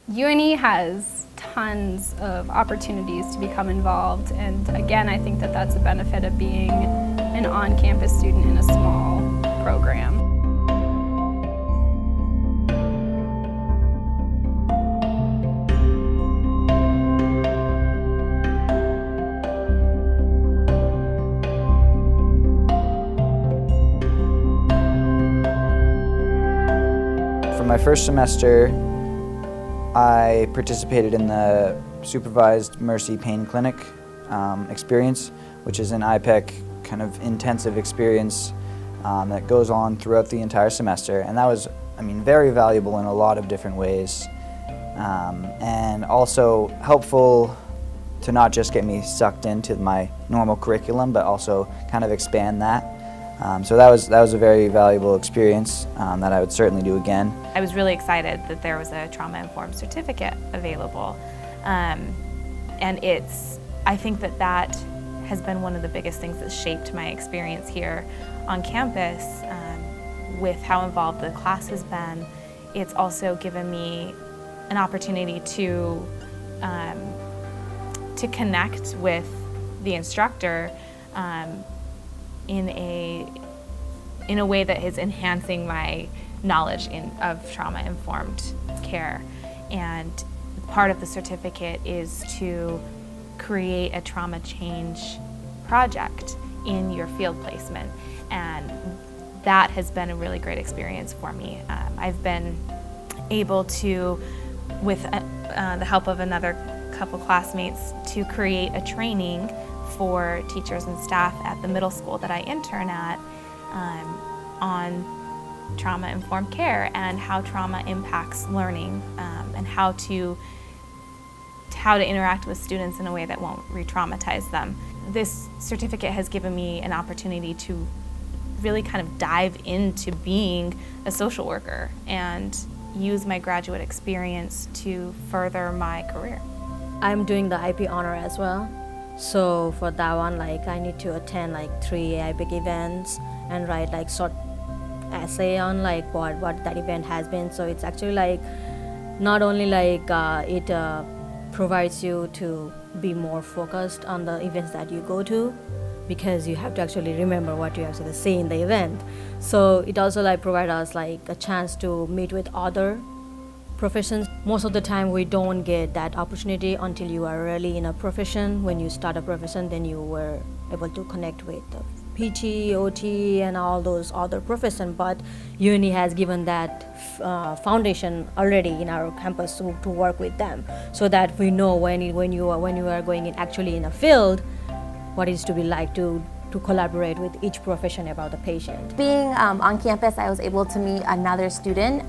UNE has tons of opportunities to become involved, and again, I think that that's a benefit of being an on-campus student in a small program. For my first semester, I participated in the Supervised Mercy Pain Clinic experience, which is an IPEC kind of intensive experience that goes on throughout the entire semester. And that was, very valuable in a lot of different ways. And also helpful to not just get me sucked into my normal curriculum, but also kind of expand that. So that was a very valuable experience that I would certainly do again. I was really excited that there was a trauma-informed certificate available. And I think that has been one of the biggest things that shaped my experience here on campus. With how involved the class has been, it's also given me an opportunity to connect with the instructor in a way that is enhancing my knowledge of trauma-informed care. And part of the certificate is to create a trauma change project in your field placement. And that has been a really great experience for me. I've been able to, with the help of another couple classmates, to create a training for teachers and staff at the middle school that I intern at on trauma-informed care and how trauma impacts learning and how to interact with students in a way that won't re-traumatize them. This certificate has given me an opportunity to really kind of dive into being a social worker and use my graduate experience to further my career. I'm doing the IP honor as well. So for that one, I need to attend 3 IPEC events and write short essay on what that event has been. So it's actually not only it provides you to be more focused on the events that you go to, because you have to actually remember what you actually see in the event. So it also provides us a chance to meet with other professions. Most of the time we don't get that opportunity until you are really in a profession. When you start a profession, then you were able to connect with the PT, OT, and all those other professions. But UNE has given that foundation already in our campus to work with them, so that we know when you are going in actually in a field, what it is to be like to collaborate with each profession about the patient. Being on campus, I was able to meet another student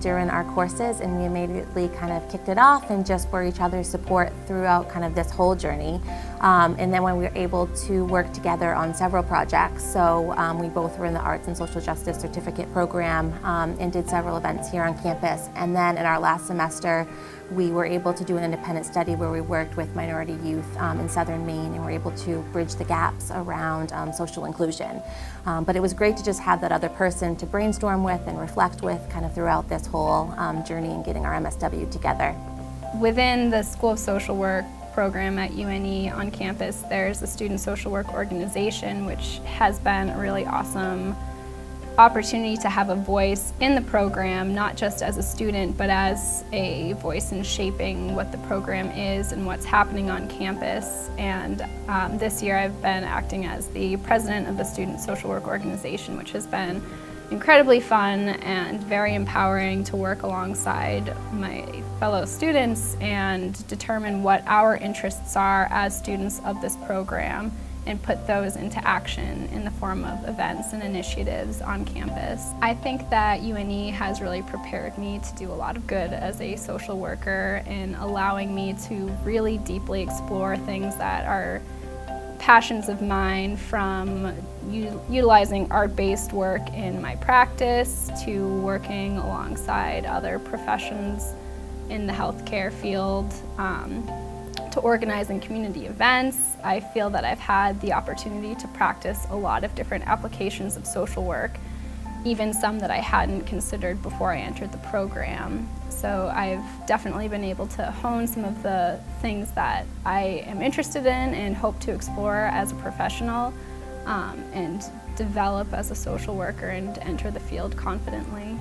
during our courses, and we immediately kind of kicked it off and just were each other's support throughout kind of this whole journey. And then when we were able to work together on several projects, so we both were in the Arts and Social Justice Certificate Program and did several events here on campus. And then in our last semester, we were able to do an independent study where we worked with minority youth in southern Maine, and were able to bridge the gaps around social inclusion. But it was great to just have that other person to brainstorm with and reflect with kind of throughout this whole journey and getting our MSW together. Within the School of Social Work program at UNE on campus, there's a student social work organization, which has been a really awesome opportunity to have a voice in the program, not just as a student, but as a voice in shaping what the program is and what's happening on campus. And this year I've been acting as the president of the Student Social Work Organization, which has been incredibly fun and very empowering to work alongside my fellow students and determine what our interests are as students of this program and put those into action in the form of events and initiatives on campus. I think that UNE has really prepared me to do a lot of good as a social worker in allowing me to really deeply explore things that are passions of mine, from utilizing art-based work in my practice to working alongside other professions in the healthcare field, to organizing community events. I feel that I've had the opportunity to practice a lot of different applications of social work even some that I hadn't considered before I entered the program. So I've definitely been able to hone some of the things that I am interested in and hope to explore as a professional, and develop as a social worker and enter the field confidently.